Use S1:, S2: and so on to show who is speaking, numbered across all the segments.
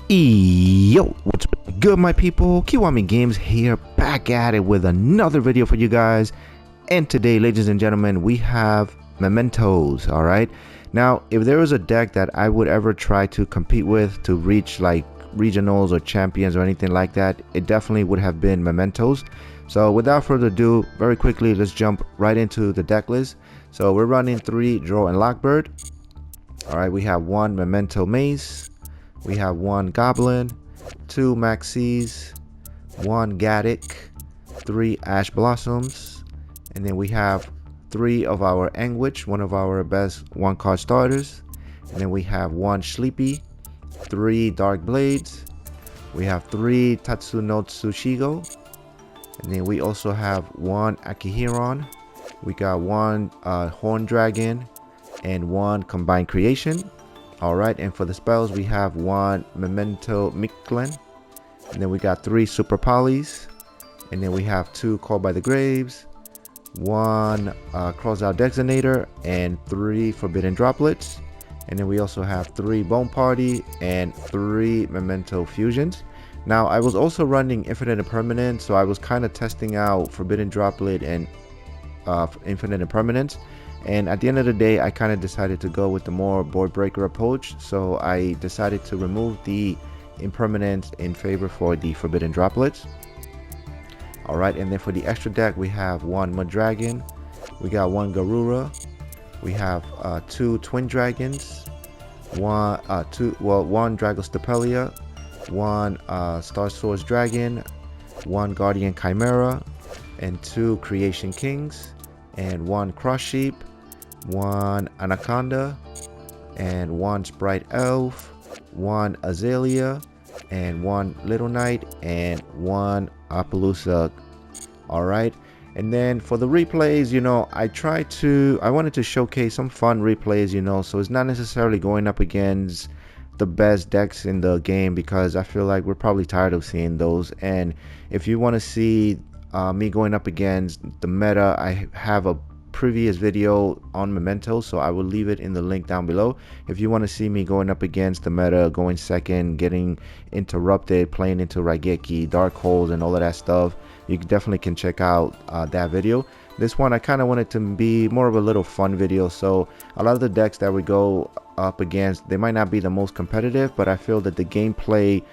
S1: Yo, what's good, my people? Kiwami Games here, back at it with another video for you guys. And today, ladies and gentlemen, we have Mementos. All right, now if there was a deck that I would ever try to compete with to reach like regionals or champions or anything like that, it definitely would have been Mementos. So without further ado, very quickly, let's jump right into the deck list. So we're running 3 Draw and Lockbird. All right, we have 1 Memento Maze, we have 1 Goblin, 2 Maxis, 1 Gaddick, 3 Ash Blossoms, and then we have 3 of our Anguish, one of our best 1-card starters, and then we have 1 Sleepy, 3 Dark Blades, we have 3 Tatsunotsu Shigo, and then we also have 1 Akihiron, we got 1 Horn Dragon, and 1 Combined Creation. Alright, and for the spells we have 1 Memento Mictlan, and then we got 3 Super Polys, and then we have 2 Called by the Graves, 1 Crossout Designator, and 3 Forbidden Droplets, and then we also have 3 Bone Party and 3 Memento Fusions. Now I was also running Infinite Impermanence, so I was kind of testing out Forbidden Droplet and Infinite Impermanence. And at the end of the day, I kind of decided to go with the more board breaker approach. So I decided to remove the impermanence in favor for the Forbidden Droplets. Alright, and then for the extra deck, we have 1 Mud Dragon, we got 1 Garura, we have 2 Twin Dragons, 1 Dragostapelia, 1 Star Swords Dragon, 1 Guardian Chimera, and 2 Creation Kings, and 1 Cross Sheep, 1 Anaconda, and 1 Sprite Elf, 1 Azalea, and 1 Little Knight, and 1 Appaloosa. Alright, and then for the replays, you know, I wanted to showcase some fun replays, you know, so it's not necessarily going up against the best decks in the game, because I feel like we're probably tired of seeing those. And if you want to see me going up against the meta, I have a previous video on Memento, so I will leave it in the link down below. If you want to see me going up against the meta, going second, getting interrupted, playing into Raigeki, Dark Holes, and all of that stuff, you definitely can check out that video. This one I kind of wanted to be more of a little fun video, so a lot of the decks that we go up against, they might not be the most competitive, but I feel that the gameplay,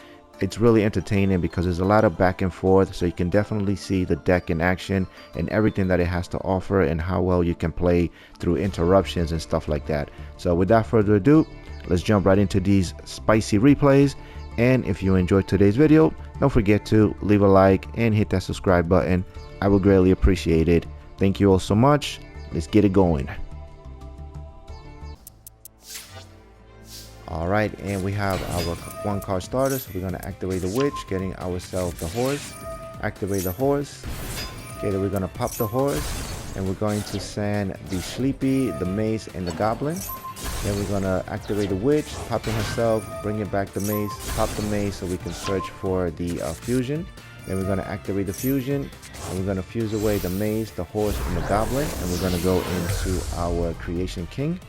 S1: it's really entertaining because there's a lot of back and forth, so you can definitely see the deck in action and everything that it has to offer and how well you can play through interruptions and stuff like that. So without further ado, let's jump right into these spicy replays. And if you enjoyed today's video, don't forget to leave a like and hit that subscribe button. I would greatly appreciate it. Thank you all so much. Let's get it going. Alright, and we have our 1-card starter, so we're going to activate the Witch, getting ourselves the Horse. Activate the Horse. Okay, then we're going to pop the Horse, and we're going to send the Sleepy, the Mace, and the Goblin. Then we're going to activate the Witch, popping herself, bringing back the Mace, pop the Mace so we can search for the Fusion. Then we're going to activate the Fusion, and we're going to fuse away the Mace, the Horse, and the Goblin, and we're going to go into our Creation King.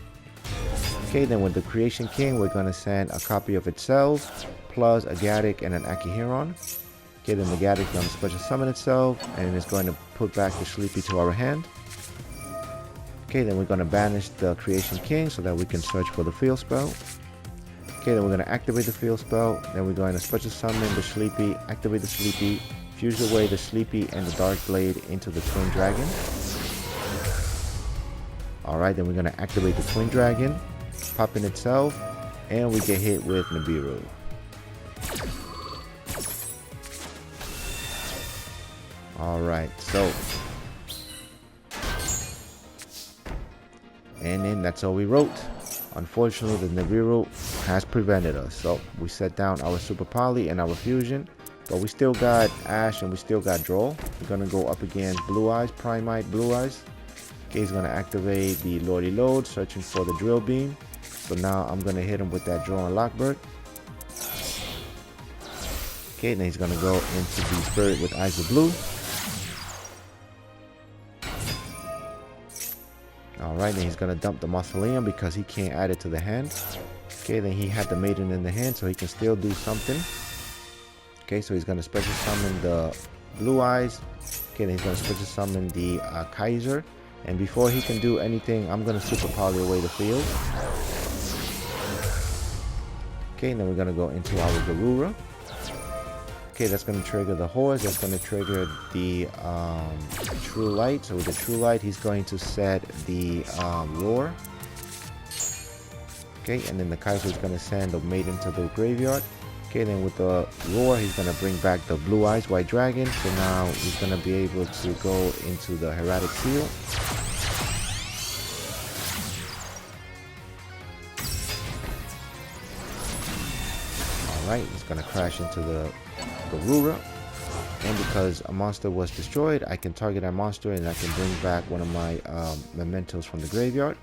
S1: Okay, then with the Creation King, we're going to send a copy of itself, plus a Gaddick and an Akihiron. Okay, then the Gaddick is going to special summon itself, and it's going to put back the Sleepy to our hand. Okay, then we're going to banish the Creation King so that we can search for the field spell. Okay, then we're going to activate the field spell, then we're going to special summon the Sleepy, activate the Sleepy, fuse away the Sleepy and the Dark Blade into the Twin Dragon. Alright, then we're going to activate the Twin Dragon, pop in itself, and we get hit with Nibiru. Alright, so and then that's all we wrote. Unfortunately, the Nibiru has prevented us, so we set down our Super Poly and our Fusion, but we still got Ash and we still got Draw. We're gonna go up against Blue Eyes, Primite Blue Eyes. Okay, he's gonna activate the Lordy Load, searching for the Drill Beam. So now I'm going to hit him with that Draw and Lockbird. Okay, then he's going to go into the Spirit with Eyes of Blue. Alright, then he's going to dump the Mausoleum because he can't add it to the hand. Okay, then he had the maiden in the hand, so he can still do something. Okay, so he's gonna special summon the Blue Eyes. Okay, then he's gonna special summon the Kaiser. And before he can do anything, I'm gonna super poly away the field. Okay, and then we're gonna go into our Garura. Okay, that's gonna trigger the Horse. That's gonna trigger the True Light. So with the True Light, he's going to set the Roar. Okay, and then the Kaiser is gonna send the Maiden to the graveyard. Okay, then with the Roar, he's gonna bring back the Blue Eyes White Dragon. So now he's gonna be able to go into the Heraldic Seal. Alright, he's gonna crash into the Garura. And because a monster was destroyed, I can target that monster and I can bring back one of my mementos from the graveyard.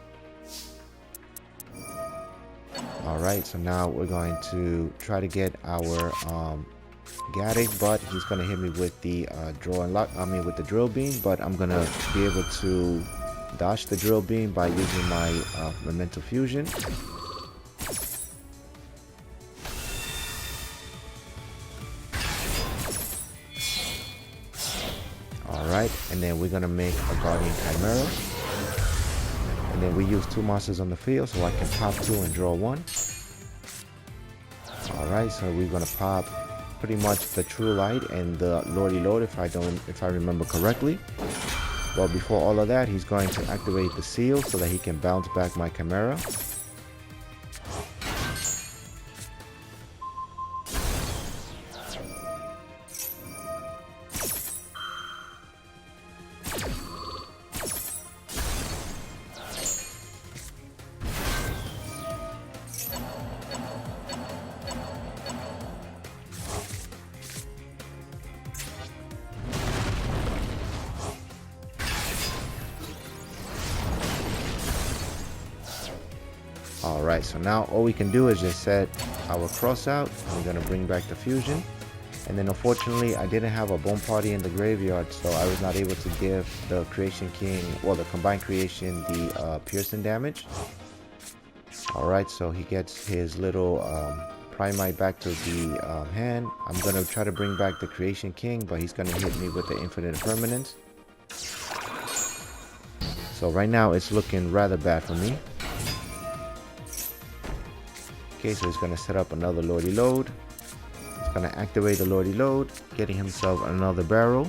S1: Alright, so now we're going to try to get our Gaddick, but he's gonna hit me with the with the Drill Beam, but I'm gonna be able to dodge the Drill Beam by using my Memento Fusion. Alright, and then we're gonna make a Guardian Chimera. And then we use 2 monsters on the field, so I can pop 2 and draw 1. Alright, so we're gonna pop pretty much the True Light and the Lordy Lord if I remember correctly. Well, before all of that, he's going to activate the seal so that he can bounce back my Chimera. Alright, so now all we can do is just set our cross out. We're going to bring back the fusion. And then unfortunately, I didn't have a Bone Party in the graveyard, so I was not able to give the Creation King, well, the combined creation, the piercing damage. Alright, so he gets his little Primite back to the hand. I'm going to try to bring back the Creation King, but he's going to hit me with the Infinite Permanence. So right now, it's looking rather bad for me. Okay, so he's going to set up another Lordy Load. He's going to activate the Lordy Load, getting himself another barrel.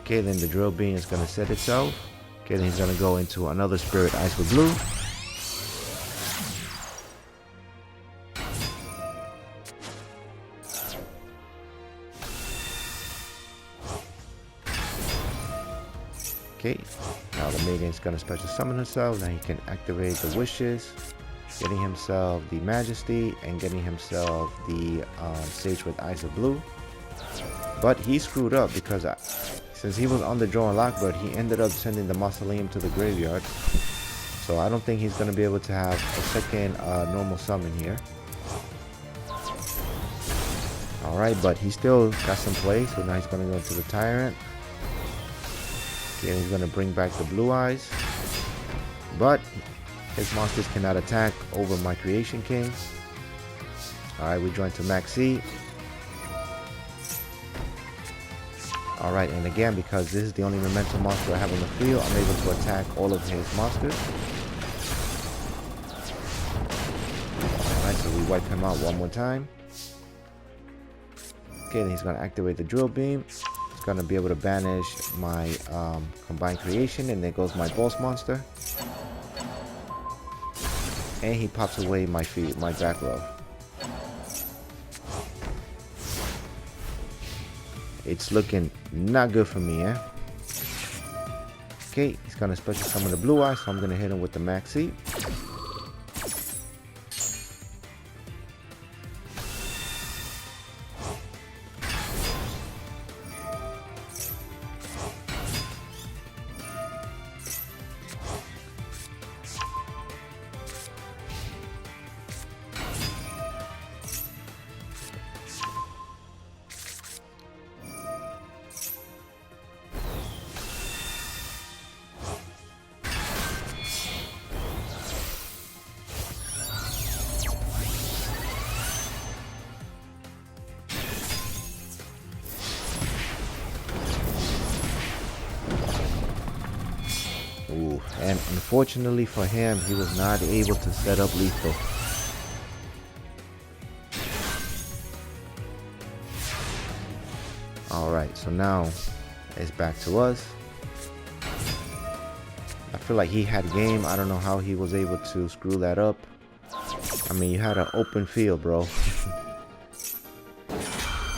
S1: Okay, then the Drill Beam is going to set itself. Okay, then he's going to go into another Spirit Ice with Blue. Okay, now the Maiden is going to special summon herself. Now he can activate the Wishes, getting himself the Majesty and getting himself the Sage with Eyes of Blue. But he screwed up because since he was on the Draw and Lock bird, he ended up sending the Mausoleum to the graveyard. So I don't think he's going to be able to have a second normal summon here. Alright, but he still got some play, so now he's going to go into the Tyrant. Okay, and he's going to bring back the Blue Eyes. But his monsters cannot attack over my Creation King. Alright, we join to Max C. Alright, and again, because this is the only Memento monster I have on the field, I'm able to attack all of his monsters. Alright, so we wipe him out one more time. Okay, then he's going to activate the Drill Beam. He's going to be able to banish my combined creation, and there goes my boss monster. And he pops away my back row. It's looking not good for me, eh? Okay, he's gonna special summon the Blue Eyes, so I'm gonna hit him with the Maxi. Unfortunately for him, he was not able to set up lethal. Alright, so now it's back to us. I feel like he had game. I don't know how he was able to screw that up. I mean, you had an open field, bro.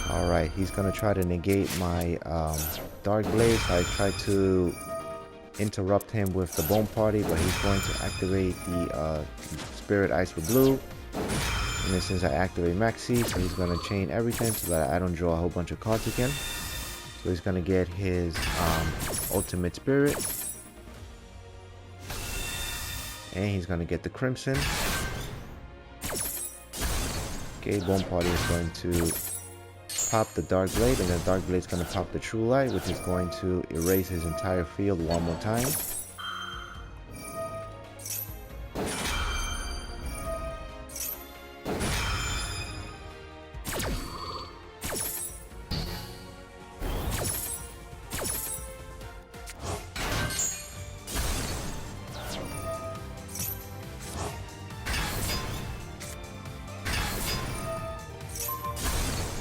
S1: Alright, he's gonna try to negate my Dark Blade. So I tried to interrupt him with the Bone Party, but he's going to activate the Spirit Ice with blue. And then since I activate Maxi, so he's gonna chain everything so that I don't draw a whole bunch of cards again. So he's gonna get his Ultimate Spirit. And he's gonna get the Crimson. Okay, Bone Party is going to pop the Dark Blade, and then Dark Blade is going to pop the True Light, which is going to erase his entire field one more time.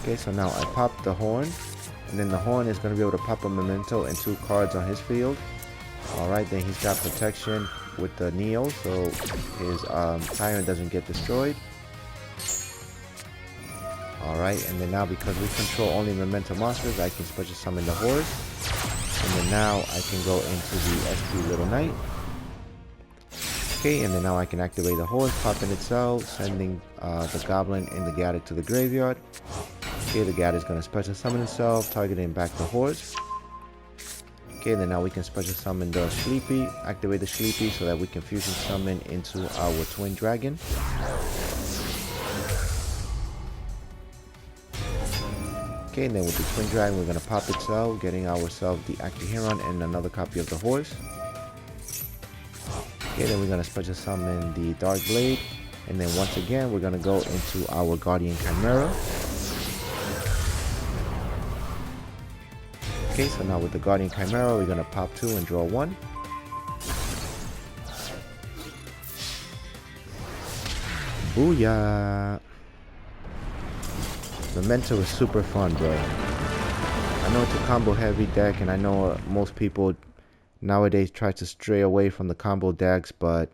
S1: Okay, so now I pop the Horn, and then the Horn is going to be able to pop a Memento and 2 cards on his field. Alright, then he's got protection with the Neo, so his Tyrant doesn't get destroyed. Alright, and then now because we control only Memento monsters, I can special summon the Horse. And then now I can go into the SP Little Knight. Okay, and then now I can activate the Horse, popping itself, sending the Goblin and the Gadget to the graveyard. Okay, the Gadget is going to special summon itself, targeting back the Horse. Okay, then now we can special summon the Sleepy, activate the Sleepy so that we can fusion summon into our Twin Dragon. Okay, and then with the Twin Dragon, we're going to pop itself, getting ourselves the Akihiron and another copy of the Horse. Okay, then we're going to special summon the Dark Blade, and then once again, we're going to go into our Guardian Chimera. Okay, so now with the Guardian Chimera, we're going to pop 2 and draw 1. Booyah! Memento is super fun, bro. I know it's a combo heavy deck, and I know most people nowadays try to stray away from the combo decks, but,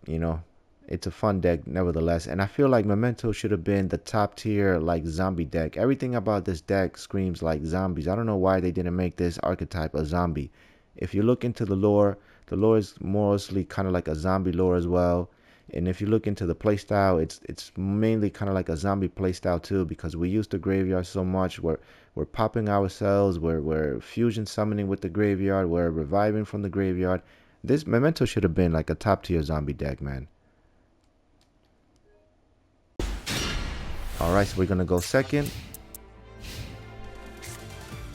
S1: you know, it's a fun deck nevertheless. And I feel like Memento should have been the top tier like zombie deck. Everything about this deck screams like zombies. I don't know why they didn't make this archetype a zombie. If you look into the lore is mostly kind of like a zombie lore as well. And if you look into the playstyle, it's mainly kind of like a zombie playstyle too, because we use the graveyard so much. We're popping ourselves, we're fusion summoning with the graveyard, we're reviving from the graveyard. This Memento should have been like a top tier zombie deck, man. Alright, so we're going to go second.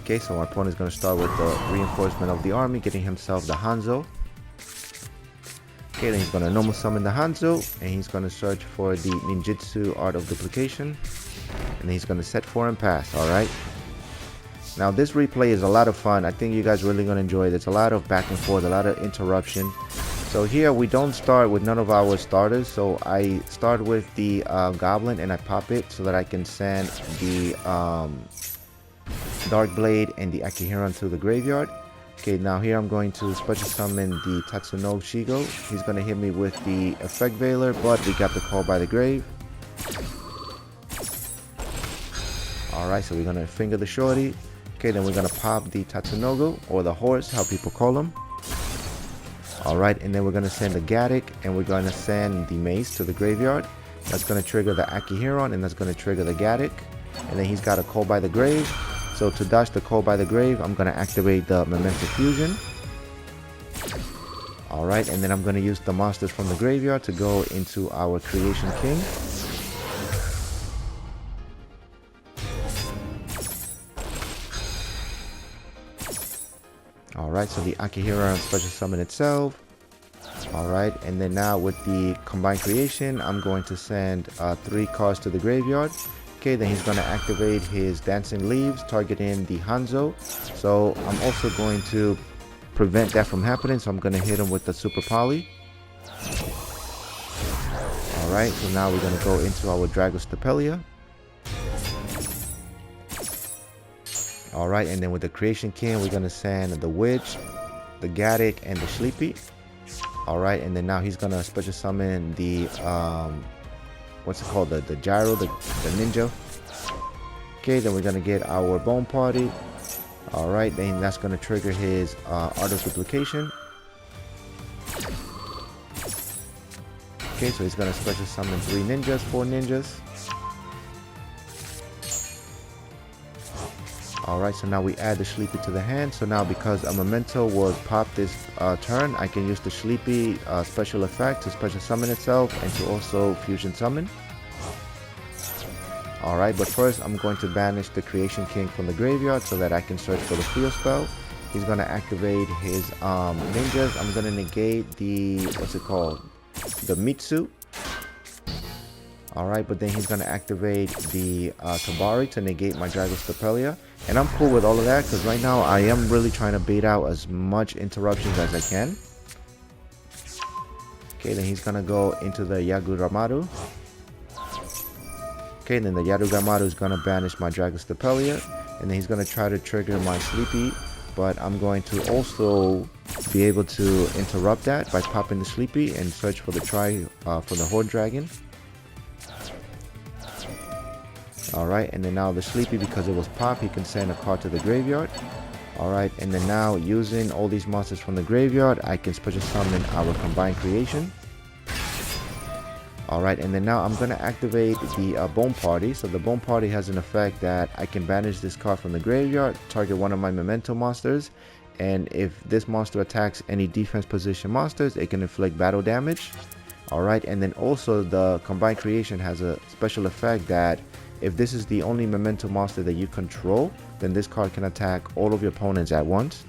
S1: Okay, so our opponent is going to start with the reinforcement of the army, getting himself the Hanzo. Okay, then he's going to normal summon the Hanzo, and he's going to search for the Ninjutsu Art of Duplication. And then he's going to set 4 and pass, alright? Now this replay is a lot of fun. I think you guys really going to enjoy it. It's a lot of back and forth, a lot of interruption. So here we don't start with none of our starters. So I start with the Goblin and I pop it so that I can send the Dark Blade and the Akihiron to the graveyard. Okay, now here I'm going to special summon the Tatsuno Shigo. He's going to hit me with the Effect Veiler, but we got the Call by the Grave. Alright, so we're going to finger the Shorty. Okay, then we're going to pop the Tatsunogo, or the Horse, how people call him. Alright, and then we're going to send the Gadget, and we're going to send the Mace to the graveyard. That's going to trigger the Akihiron, and that's going to trigger the Gadget. And then he's got a Call by the Grave. So to dodge the Call by the Grave, I'm going to activate the Memento Fusion. Alright, and then I'm going to use the monsters from the graveyard to go into our Creation King. Alright, so the Akihiron special summon itself. Alright, and then now with the Combined Creation, I'm going to send 3 cards to the graveyard. Okay, then he's going to activate his Dancing Leaves, targeting the Hanzo. So I'm also going to prevent that from happening, so I'm gonna hit him with the super poly. Alright, so now we're gonna go into our Dragostapelia. Alright, and then with the Creation King, we're gonna send the Witch, the Gaddick, and the Sleepy. Alright, and then now he's gonna special summon the what's it called, the gyro, the ninja. Okay, then we're gonna get our Bone Party. Alright, then that's gonna trigger his Art of Duplication. Okay, so he's gonna special summon 3 ninjas, 4 ninjas. Alright, so now we add the Sleepy to the hand. So now because a Memento was popped this turn, I can use the Sleepy special effect to special summon itself and to also fusion summon. Alright, but first I'm going to banish the Creation King from the graveyard so that I can search for the field spell. He's going to activate his ninjas. I'm going to negate the, what's it called, the Mitsu. Alright, but then he's going to activate the Tabari to negate my Dragostapelia. And I'm cool with all of that because right now I am really trying to bait out as much interruptions as I can. Okay, then he's going to go into the Yaguramadu. Okay, then the Yaguramadu is going to banish my Dragostapelia. And then he's going to try to trigger my Sleepy. But I'm going to also be able to interrupt that by popping the Sleepy and search for the for the Horde Dragon. Alright, and then now the Sleepy, because it was popped, he can send a card to the graveyard. Alright, and then now using all these monsters from the graveyard, I can special summon our Combined Creation. Alright, and then now I'm going to activate the Bone Party. So the Bone Party has an effect that I can banish this card from the graveyard, target one of my Memento monsters, and if this monster attacks any defense position monsters, it can inflict battle damage. Alright, and then also the Combined Creation has a special effect that if this is the only Memento monster that you control, then this card can attack all of your opponents at once.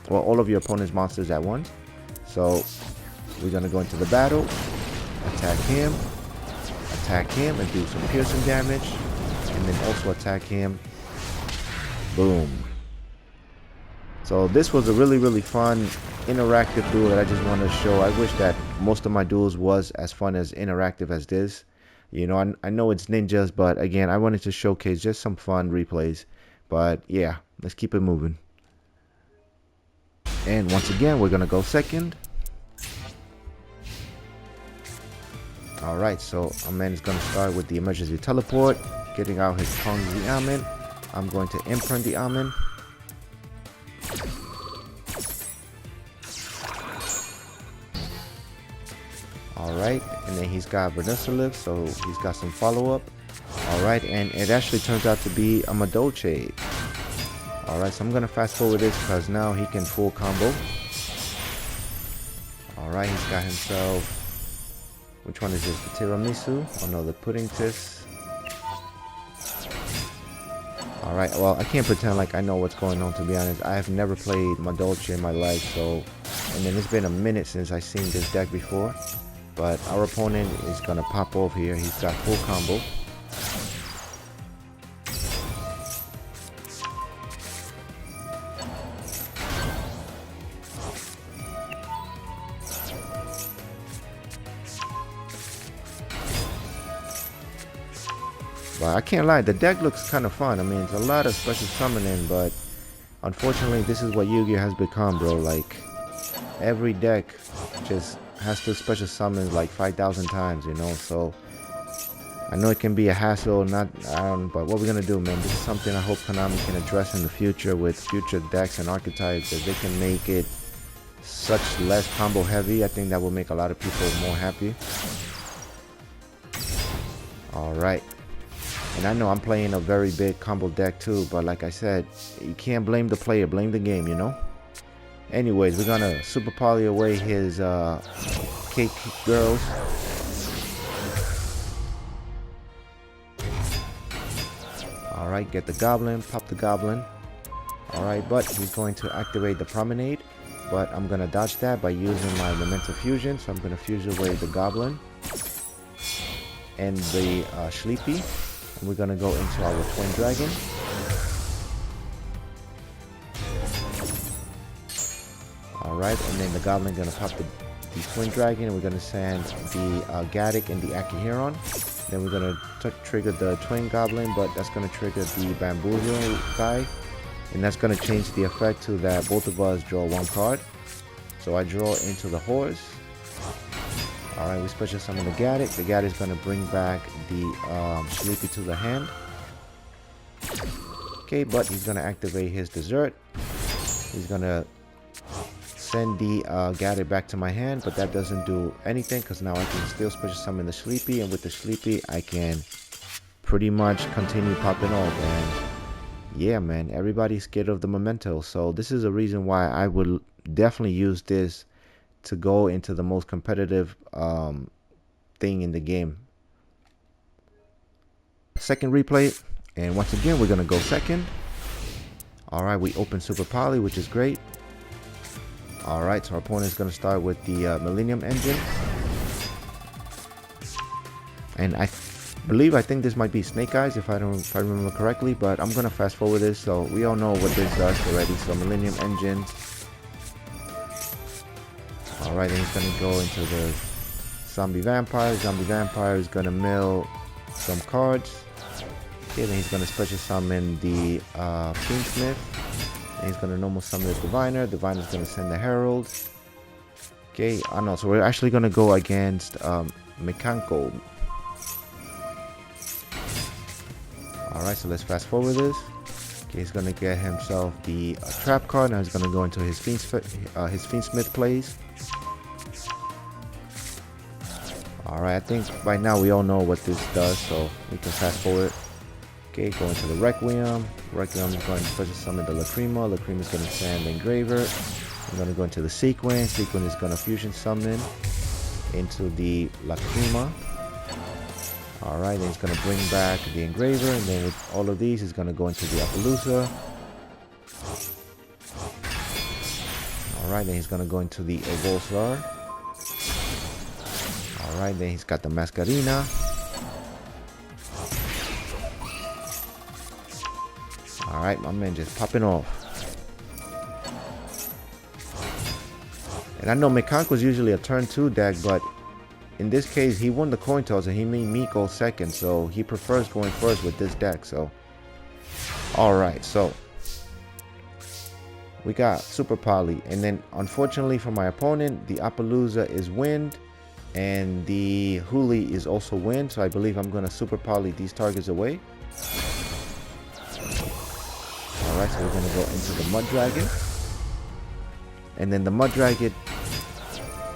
S1: Well, all of your opponent's monsters at once. So we're going to go into the battle, attack him, and do some piercing damage. And then also attack him. Boom. So this was a really fun interactive duel that I just wanted to show. I wish that most of my duels was as fun as interactive as this. You know, I know it's ninjas, but again, I wanted to showcase just some fun replays. But yeah, let's keep it moving. And once again, we're going to go second. Alright, so our man is going to start with the emergency teleport, getting out his Kong the Amen. I'm going to imprint the Amen. Alright, and then he's got Vernusalif, so he's got some follow-up. Alright, and it actually turns out to be a Madolche. Alright, so I'm going to fast forward this because now he can full combo. Alright, he's got himself... Which one is this? The Tiramisu? Oh no, the Pudding Tis. Alright, well, I can't pretend like I know what's going on, to be honest. I have never played Madolche in my life, so... And then it's been a minute since I've seen this deck before. But our opponent is going to pop off here. He's got full combo. But I can't lie, the deck looks kind of fun. I mean, it's a lot of special summoning, but unfortunately, this is what Yu-Gi-Oh has become, bro. Like, every deck just has to special summon like 5,000 times, you know. So I know it can be a hassle, but what we're gonna do, man, this is something I hope Konami can address in the future with future decks and archetypes. If they can make it such less combo heavy, I think that will make a lot of people more happy. Alright, and I know I'm playing a very big combo deck too, but like I said, you can't blame the player, blame the game, you know. Anyways, we're gonna super poly away his cake girls. Alright, get the goblin, pop the goblin. Alright, but he's going to activate the promenade. But I'm gonna dodge that by using my Memento Fusion. So I'm gonna fuse away the goblin and the Sleepy. And we're gonna go into our twin dragon. Alright, and then the Goblin gonna pop the Twin Dragon, and we're gonna send the Gaddock and the Akihiron. Then we're gonna trigger the Twin Goblin, but that's gonna trigger the Bamboozle guy, and that's gonna change the effect to that both of us draw one card. So I draw into the horse. Alright, we special summon the Gaddock. The Gaddock is gonna bring back the Sleepy to the hand. Okay, but he's gonna activate his dessert. He's gonna send the Gaddock back to my hand, but that doesn't do anything because now I can still special summon the Sleepy, and with the Sleepy I can pretty much continue popping off. And yeah, man, everybody's scared of the Memento, so this is a reason why I would definitely use this to go into the most competitive thing in the game. Second replay, and once again we're gonna go second. Alright, we open Super Poly, which is great. Alright, so our opponent is going to start with the Millennium Engine. And I think this might be Snake Eyes if I remember correctly, but I'm going to fast forward this, so we all know what this does already. So Millennium Engine. Alright, then he's going to go into the Zombie Vampire. Zombie Vampire is going to mill some cards. Okay, then he's going to special summon the Fiendsmith. And he's going to normal summon the Diviner. Diviner is going to send the Herald. Okay, I know. So we're actually going to go against Memento. Alright, so let's fast forward this. Okay, he's going to get himself the Trap card. Now he's going to go into his Fiendsmith plays. Alright, I think by now we all know what this does, so we can fast forward. Okay, go into the Requiem. Requiem is going to special summon the Lacrima. Lacrima is going to send the Engraver. I'm going to go into the Sequence. Sequence is going to fusion summon into the Lacrima. Alright, then he's going to bring back the Engraver. And then with all of these, he's going to go into the Appaloosa. Alright, then he's going to go into the Evolzar. Alright, then he's got the Masquerina. Alright, my man just popping off. And I know Mekank was usually a turn 2 deck, but in this case he won the coin toss and he made me go second, so he prefers going first with this deck. So alright, so we got Super Poly, and then unfortunately for my opponent, the Appaloosa is wind and the Huli is also wind, so I believe I'm gonna Super Poly these targets away. Alright, so we're going to go into the Mud Dragon. And then the Mud Dragon,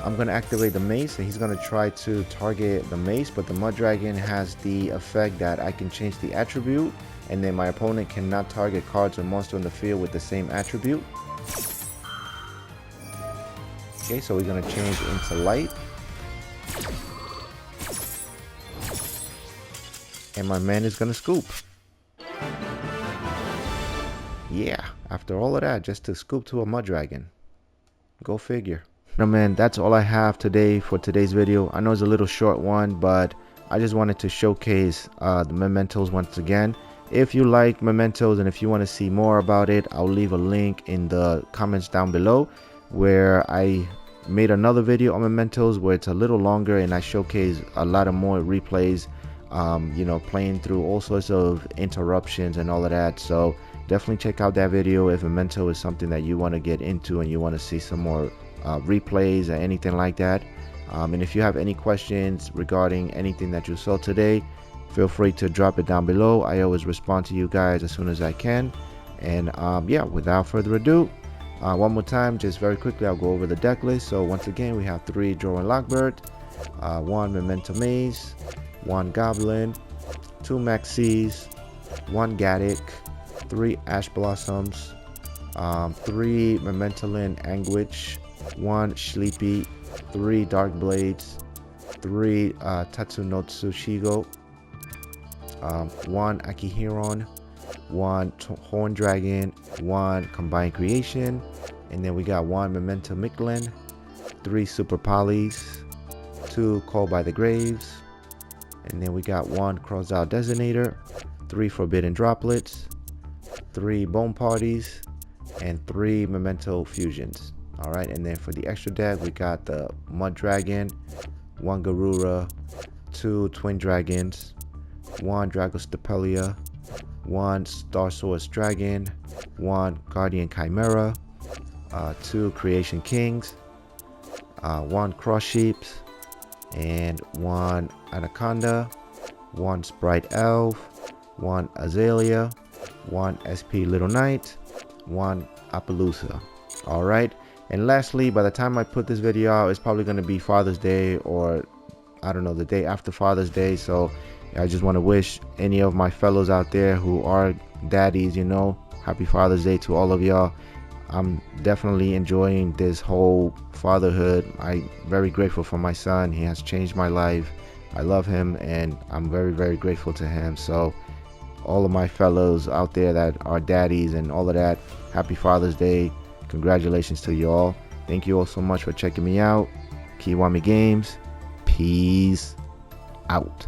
S1: I'm going to activate the Mace, and he's going to try to target the Mace, but the Mud Dragon has the effect that I can change the attribute, and then my opponent cannot target cards or monster on the field with the same attribute. Okay, so we're going to change into Light. And my man is going to scoop. Yeah, after all of that, just to scoop to a Mud Dragon. Go figure. No, man, that's all I have today for today's video. I know it's a little short one, but I just wanted to showcase the Mementos once again. If you like Mementos and if you want to see more about it, I'll leave a link in the comments down below where I made another video on Mementos where it's a little longer and I showcase a lot of more replays, you know, playing through all sorts of interruptions and all of that. So definitely check out that video if Memento is something that you want to get into and you want to see some more replays or anything like that. And if you have any questions regarding anything that you saw today, feel free to drop it down below. I always respond to you guys as soon as I can. And yeah, without further ado, one more time, just very quickly, I'll go over the deck list. So once again, we have 3 Drawing Lockbird, 1 Memento Maze, 1 Goblin, 2 Maxis, 1 Gaddock, 3 Ash Blossoms, 3 Mementolin Anguish, 1 Sleepy, 3 Dark Blades, 3 Tatsunotsu Shigo, 1 Akihiron, 1 Horn Dragon, 1 Combined Creation, and then we got 1 Memento Mictlan, 3 Super Polys, 2 Called by the Graves, and then we got 1 Cross-Out Designator, 3 Forbidden Droplets, 3 Bone Parties, and 3 Memento Fusions. All right, and then for the extra deck, we got the Mud Dragon, 1 Garura, 2 Twin Dragons, 1 Dragostapelia, 1 Starsaurus Dragon, 1 Guardian Chimera, 2 Creation Kings, 1 Cross Sheeps, and 1 Anaconda, 1 Sprite Elf, 1 Azalea, 1 SP Little Knight, 1 Appaloosa. Alright, and lastly, by the time I put this video out, it's probably going to be Father's Day, or I don't know, the day after Father's Day. So I just want to wish any of my fellows out there who are daddies, you know, happy Father's Day to all of y'all. I'm definitely enjoying this whole fatherhood. I'm very grateful for my son. He has changed my life. I love him, and I'm very, very grateful to him. So all of my fellows out there that are daddies and all of that, happy Father's Day. Congratulations to you all. Thank you all so much for checking me out. Kiwami Games. Peace out.